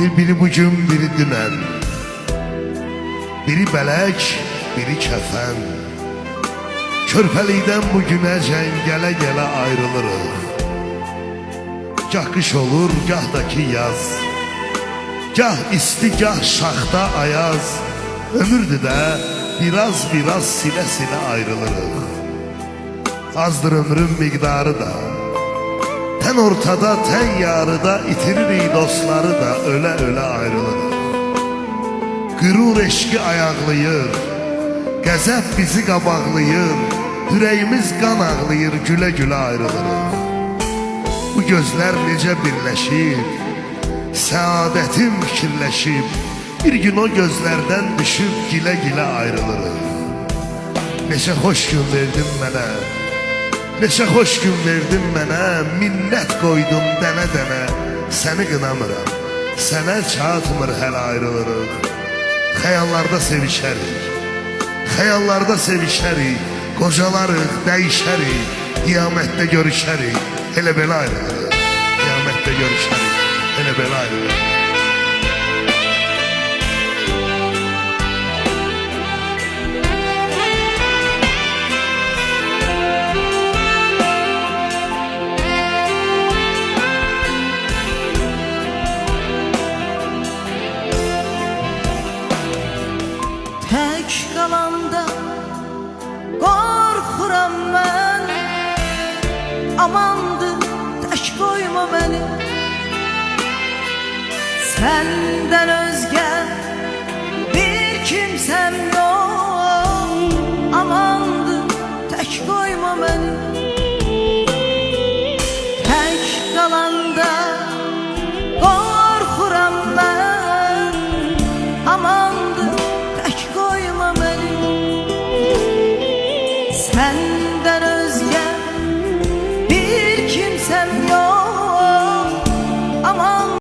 Biri bugün, biri dünən, biri bələk, biri kəfən. Körpəlikdən bugünə gələ-gələ ayrılırıq. Gah qış olur, gah da ki yaz, gah isti, gah şaxta ayaz. Ömürdür də biraz silə-silə ayrılırıq. Azdır ömrün miqdarı da, tən ortada, tən yarıda itiririk dostları da, ölə-ölə ayrılırıq. Qürur eşqi ayaqlayır, qəzəb bizi qabaqlayır, ürəyimiz qan ağlayır, gülə-gülə ayrılırıq. Bu gözlər necə birləşib, səadətim fikirləşib, bir gün o gözlərdən düşüb gilə-gilə ayrılırıq. Neçə xoş gün verdin mənə, neçə xoş gün verdin mənə, minnət qoydum dənə-dənə. Səni qınamıram, sənə çatmır hələ ayrılırıq. Xəyallarda sevişərik, xəyallarda sevişərik, qocalarıq, dəyişərik, qiyamətdə görüşərik, elə belə ayrılırıq. Qiyamətdə görüşərik, elə belə ayrılırıq. Tək qalanda qorxuram mən, amandır tək qoyma məni. Səndən özgə bir kimsəm yox, amandır tək qoyma məni. Tək qalanda qorxuram mən, amandır tək qoyma məni. Sən